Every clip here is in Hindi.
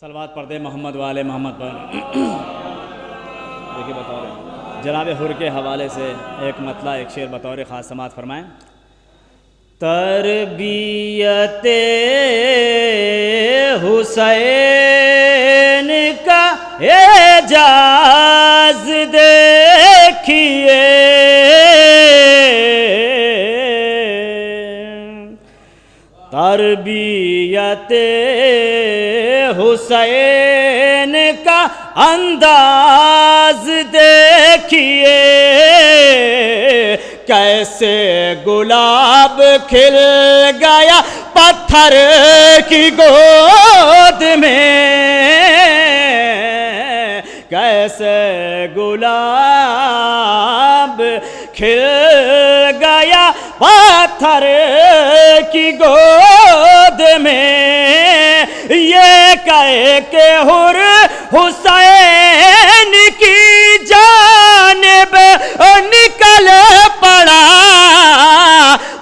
सलवात पढ़ दे मोहम्मद वाले मोहम्मद पर। देखिए बतौर जनाब हुर के हवाले से एक मतला एक शेर बतौर ख़ास समात फरमाएँ। तरबियत हुसैन का एजाज देखिए, तरबियत हुसैन का अंदाज देखिए, कैसे गुलाब खिल गया पत्थर की गोद में, कैसे गुलाब खिल गया पत्थर की गोद में, ये कह के हुर हुसैन की जानिब निकल पड़ा,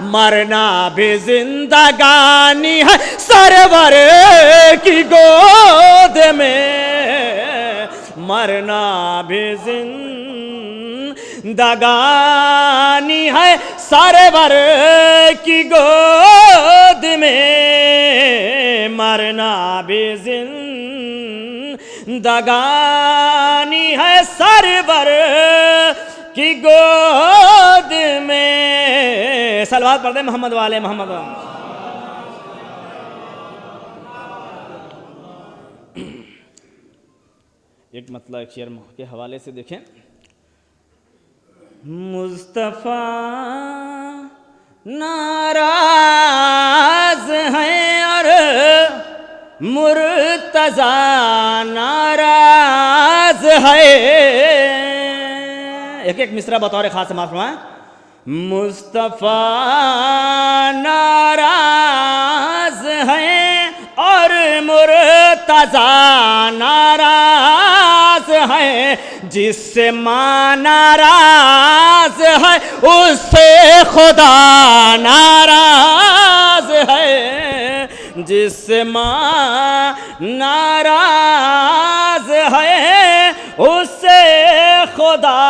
मरना भी जिंदगानी है सरवर की गोद में, मरना भी जिंदगानी है सरवर की गोद में, मरना भी जिंदगानी है सरवर की गोद में। सलवात पढ़ दे मोहम्मद वाले मोहम्मद। एक मतलब एक शेर के हवाले से देखें। मुस्तफ़ा नाराज हैं और मुर्तज़ा नाराज है। एक एक मिसरा बतौर खास समात फरमाएं। मुस्तफ़ा नाराज हैं और मुर्तज़ा नाराज है, जिससे माँ नाराज है उससे खुदा नाराज है, जिससे माँ नाराज है उससे खुदा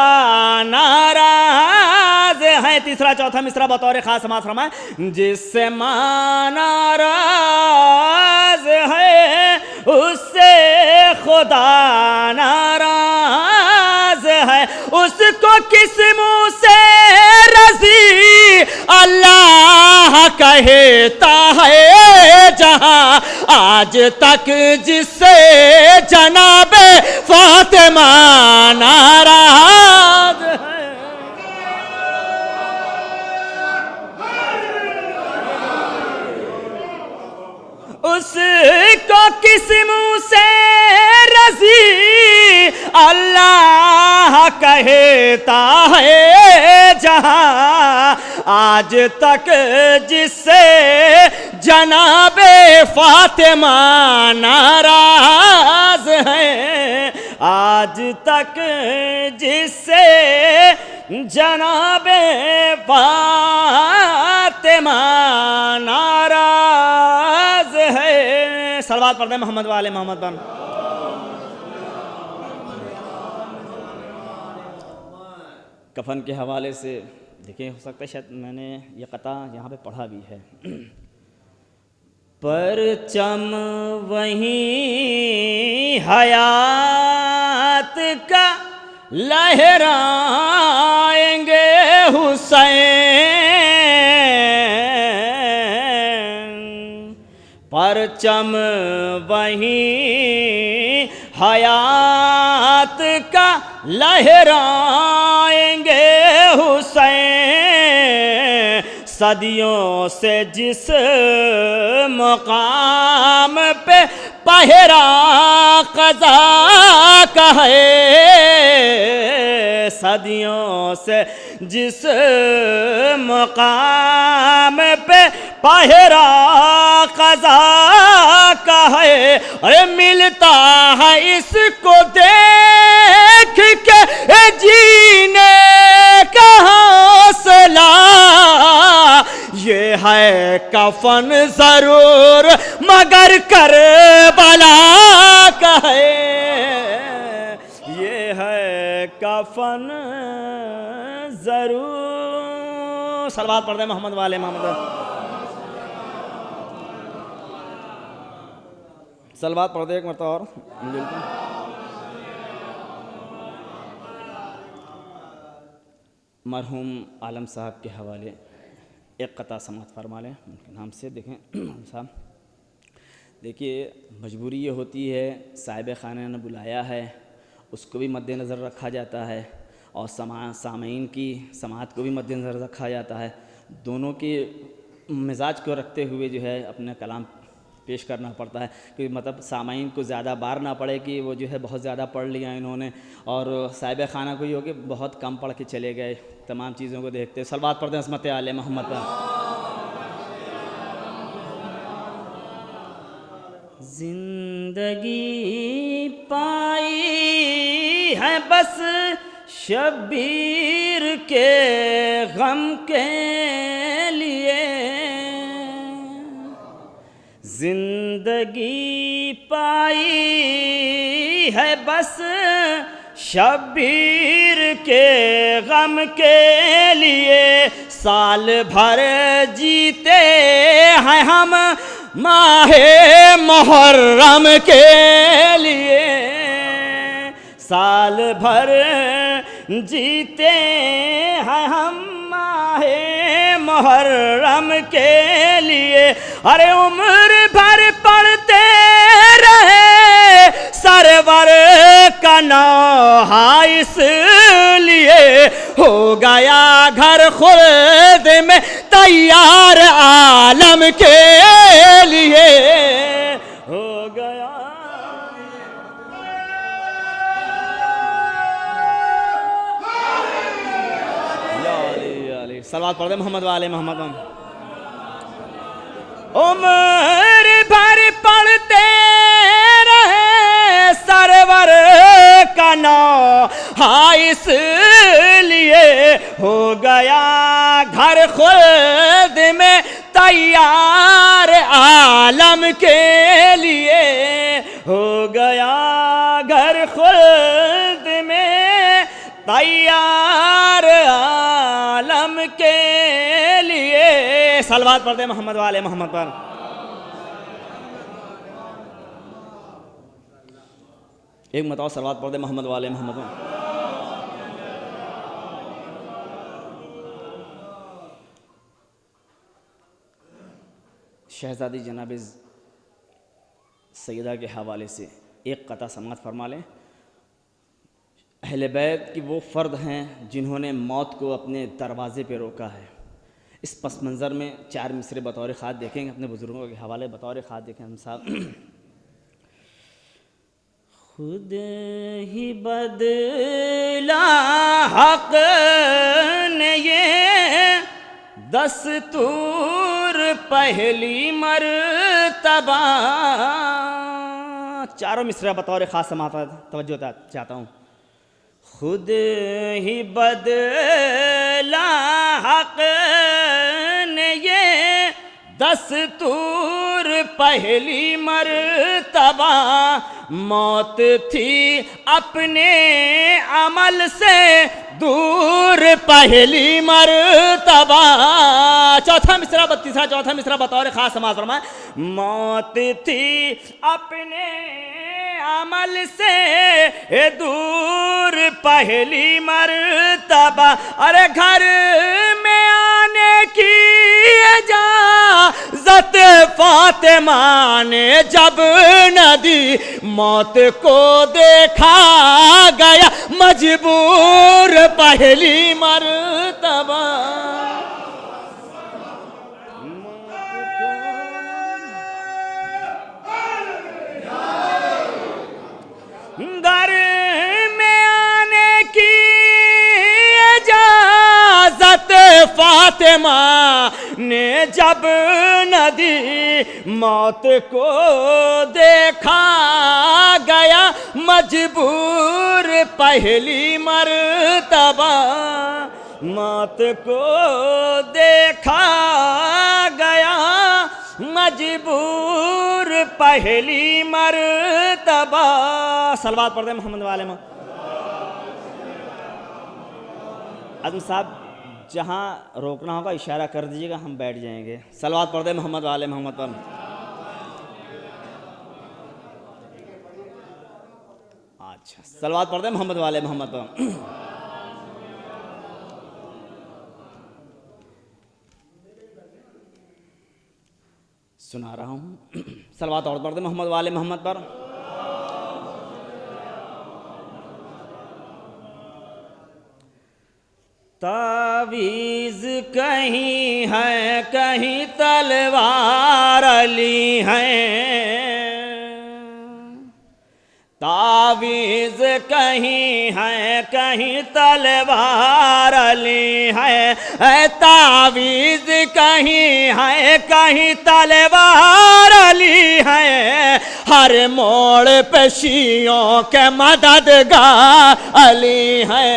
नाराज है। तीसरा चौथा मिसरा बतौर खास समात फरमाएं। जिससे माँ नाराज है उससे खुदा नाराज है, उसको किस मुंह से रज़ी अल्लाह कहता है जहां, आज तक जिससे जनाबे फातिमा नाराज है। उसको किस मुंह से रज़ी अल्लाह कहता है जहां, आज तक जिससे जनाबे फातिमा नाराज है, आज तक जिससे जनाबे फातिमा नाराज है। सलवात पढ़ दे मोहम्मद वाले मोहम्मद बन। कफन के हवाले से देखिए, हो सकता है शायद मैंने ये कता यहाँ पे पढ़ा भी है। परचम वहीं हयात का लहराएंगे हुसैन, परचम वहीं हयात का लहराएंगे हुसैन, सदियों से जिस मकाम पे पहरा क़ज़ा का है, सदियों से जिस मकाम पे पहरा क़ज़ा का है, अरे मिलता है इसको देख के जीने का हौसला, ये है कफन जरूर मगर करबला कफन जरूर। सलवात पढ़ दे मोहम्मद वाले मोहम्मद। सलवात पढ़ दे एक मरतबा और। मरहूम आलम साहब के हवाले एक कता समात फरमा लें उनके नाम से। देखें साहब, देखिए मजबूरी ये होती है, साहिब खाना ने बुलाया है, उसको भी मद्देनज़र रखा जाता है और सामीन की समाअत को भी मद्देनज़र रखा जाता है। दोनों के मिजाज को रखते हुए जो है अपने कलाम पेश करना पड़ता है कि मतलब सामीन को ज़्यादा बार ना पड़े कि वो जो है बहुत ज़्यादा पढ़ लिया इन्होंने, और साहिब खाना को ये हो कि बहुत कम पढ़ के चले गए। तमाम चीज़ों को देखते सलवात पढ़ते हैं अस्मत आले मोहम्मद पर। जिंदगी पाई है बस शब्बीर के गम के लिए, जिंदगी पाई है बस शब्बीर के गम के लिए। साल भर जीते हैं हम माहे मुहर्रम के लिए, साल भर जीते हैं हम माहे मुहर्रम के लिए। अरे उम्र भर पढ़ते रहे सरवर का नौहा, इसलिए हो गया घर खुर्द में तैयार आलम के लिए, हो गया। सलवात पढ़ दे मोहम्मद वाले मोहम्मद। उम्र भर पढ़ते रहे सरवर का नौहा, इसलिए हो गया घर खुद में तैयार आलम के लिए, हो गया घर खुद में तैयार आलम के लिए। सलवात पढ़ दे मोहम्मद वाले मोहम्मद पर। एक मतवा सलवात पढ़ दे मोहम्मद वाले मोहम्मद पर। शहजादी जनाब सैयदा के हवाले से एक कता समात फरमा लें। अहले बैत की वो फ़र्द हैं जिन्होंने मौत को अपने दरवाज़े पे रोका है। इस पस मंज़र में 4 मिसरे बतौर ख़ास देखेंगे अपने बुज़ुर्गों के हवाले बतौर ख़ास देखें हम साहब। खुद ही बदला हक़ ने ये दस्तूर पहली मर्तबा। चारों मिसरा बतौर ख़ास समाता तवज्जो चाहता हूँ। खुद ही बदला हक़ ने ये दस्तूर पहली मर्तबा। मौत थी अपने अमल से दूर पहली मर्तबा। चौथा मिसरा 32वां चौथा मिसरा बतौर ख़ास समाअत फरमाए। मौत थी अपने अमल से दूर पहली मर्तबा। अरे घर में आने की इजाज़त फातिमा ने जब न दी, मौत को देखा गया मजबूर पहली मर्तबा। घर में आने की इजाज़त फातिमा ने जब न दी, मौत को देखा गया मजबूर पहली मर्तबा। मौत को देखा गया मजबूर पहली मर्तबा। सलवात पढ़ दे मोहम्मद वाले में। आजम साहब जहाँ रोकना होगा इशारा कर दीजिएगा, हम बैठ जाएंगे। सलवात पढ़ दे मोहम्मद वाले मोहम्मद पर। अच्छा, सलवात पढ़ दे मोहम्मद वाले मोहम्मद पर। सुना रहा हूँ। सलवात और पढ़ दे मोहम्मद वाले मोहम्मद पर। तावीज़ कहीं है कहीं तलवार अली है, तावीज़ कहीं है कहीं तलवार अली है, तावीज़ कहीं है कहीं तलवार अली है, हर मोड़ पे शियों के मददगार अली है,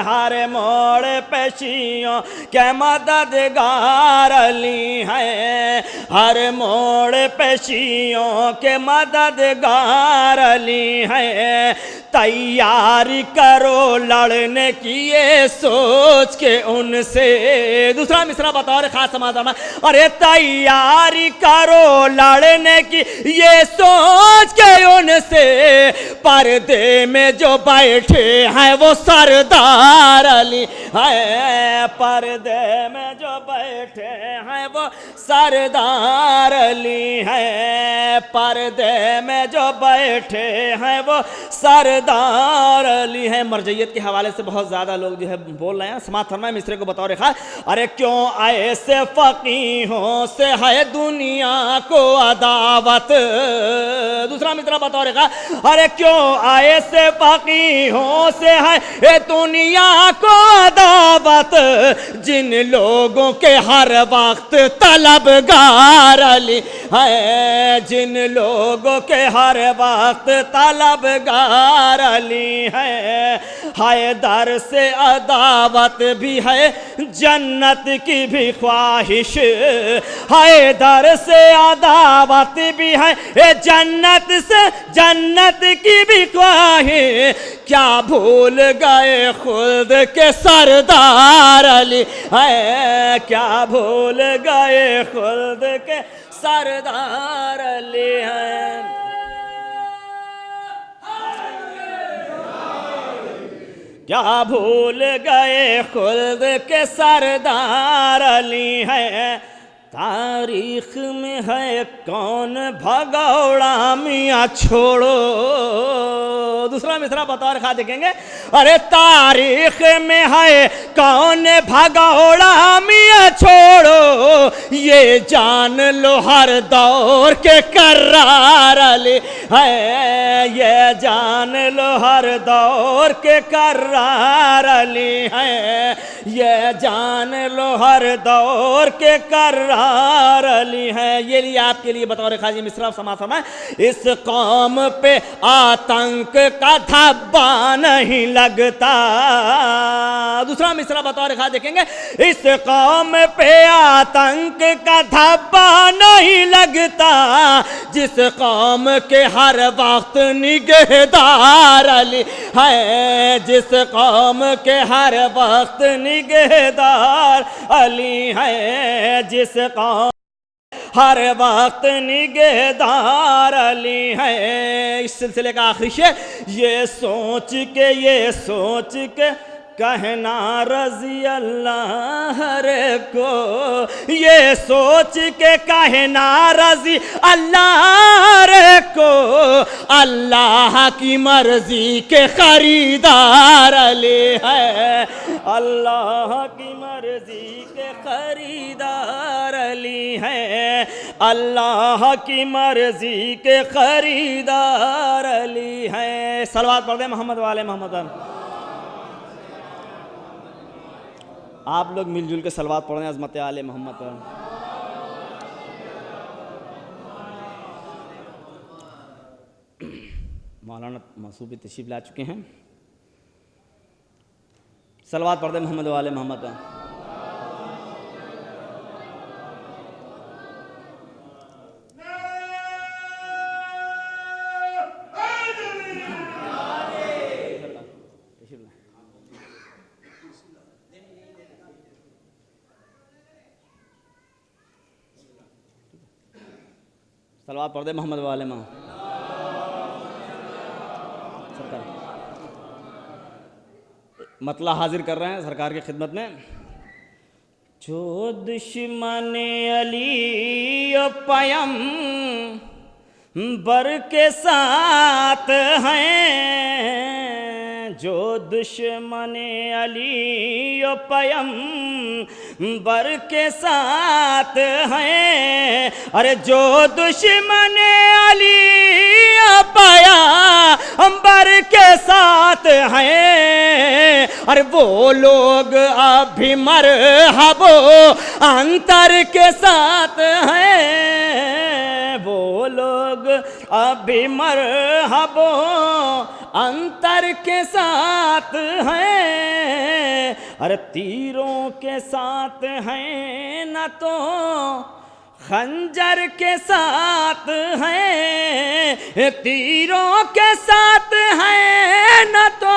हर मोड़ पे शियों के मददगार अली है, हर मोड़ पे शियों के मददगार अली है, तैयारी करो लड़ने की ये सोच के उनसे। दूसरा मिसरा बतौर खास समाधान, अरे तैयारी करो लड़ने की ये सोच के उनसे, पर्दे में जो बैठे हैं वो सरदार अली है, पर्दे में जो बैठे हैं वो सरदार अली है, पर्दे में जो बैठे हैं वो सरदार अली है। मरजैयत के हवाले से बहुत ज़्यादा लोग जो है बोल रहे हैं, समात फरमाए मिसरे को बतौर खास, अरे क्यों ऐसे फकीहों से है दुनिया को अदावत। दूसरा मिसरा बतौर खास, अरे क्यों ऐसे फकीहों से है दुनिया को अदावत, जिन लोगों के हर वक्त तलबगार अली है, जिन लोगों के हर वक्त तलबगार अली है, हैदर से अदावत भी है जन्नत की भी ख्वाहिश, हैदर से अदावत भी है जन्नत की भी ख्वाहिश, क्या भूल गए खुद के सरदार अली है, क्या भूल गए खुद के सरदार अली है। क्या भूल गए खुद के सरदार अली है, तारीख में है कौन भगौड़ा मियाँ छोड़ो। दूसरा मिसरा बतौर खा देखेंगे, अरे तारीख में है कौन भगौड़ा मियाँ छोड़ो, ये जान लो हर दौर के कर्रार अली है, ये जान लो हर दौर के कर्रार अली है, ये जान लो हर दौर के कर्रार अली है। ये लिए आपके लिए बतौर खाजी मिसरा समाज फरमाए, इस कौम पे आतंक का धब्बा नहीं लगता। दूसरा मिसरा बतौर खाज देखेंगे, इस कौम पे आतंक का धब्बा नहीं लगता, जिस कौम के हर वक्त निगहदार अली है, जिस कौम के हर वक्त निगहदार अली है, जिस कौम हर वक्त निगहदार अली है। इस सिलसिले का आखिरी शेर, ये सोच के कहना रजी अल्लाह रे को, ये सोच के कहना रजी अल्लाह रे को, अल्लाह की मर्जी के खरीदार अली है, अल्लाह की मर्जी के खरीदार अली है, अल्लाह की मर्जी के खरीदार अली है। सलवात पढ़ दे मोहम्मद वाले मोहम्मद। आप लोग मिलजुल के सलवात पढ़ रहे हैं अज़मत आले मोहम्मद पर। मौलाना मसूबी तशरीफ ला चुके हैं, सलवात पढ़ दे मोहम्मद वाले मोहम्मद पर। सलवात पढ़ दे मोहम्मद वाले माँ। सरकार मतला हाजिर कर रहे हैं सरकार की खिदमत में। जो दुश्मन अली पयम बर के साथ हैं, जो दुश्मन अली पयम बर के साथ हैं, अरे जो दुश्मन अली पाया अंबर के साथ हैं, अरे वो लोग अभी मरहबो अंतर के साथ हैं, वो लोग अभी मरहबो अंतर के साथ हैं, अरे तीरों के साथ हैं न तो खंजर के साथ हैं, तीरों के साथ हैं न तो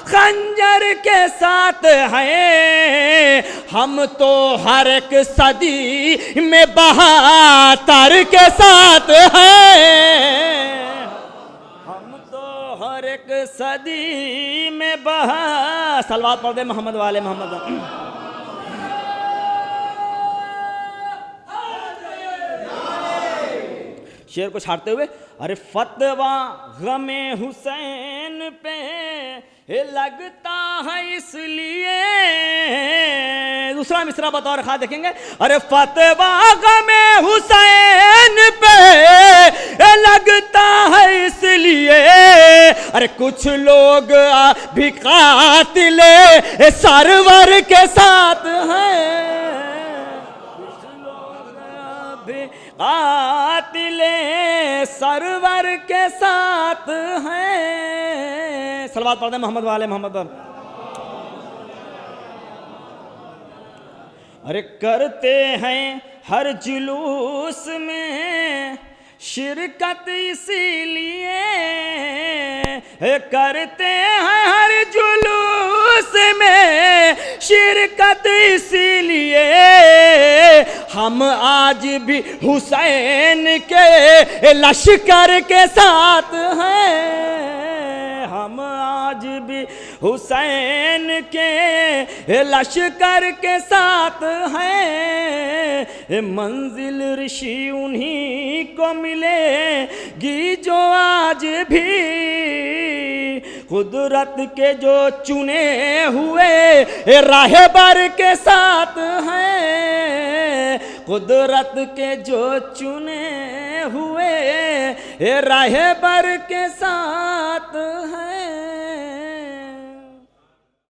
खंजर के साथ हैं, हम तो हर एक सदी में बहातर के साथ हैं, हम तो हर एक सदी में सलवात पढ़ दे मोहम्मद वाले मोहम्मद। शेर को छाड़ते हुए, अरे फतवा गमे हुसैन पे लगता है इसलिए, दूसरा मिसरा बतौर खा देखेंगे, अरे फतवा गमे हुसैन पे लगता है इसलिए, अरे कुछ लोग भी कातिले सरवर के साथ हैं, कुछ लोग भी कातिले सरवर के साथ हैं। सलवात पढ़ते मोहम्मद वाले मोहम्मद पर। अरे करते हैं हर जुलूस में शिरकत इसीलिए, करते हैं हर जुलूस में शिरकत इसीलिए, हम आज भी हुसैन के लश्कर के साथ हैं, हम आज भी हुसैन के लश्कर के साथ हैं, मंजिल ऋषि उन्हीं को मिलेगी जो आज भी कुदरत के जो चुने हुए राहबर के साथ हैं, कुदरत के जो चुने हुए राहबर के साथ हैं।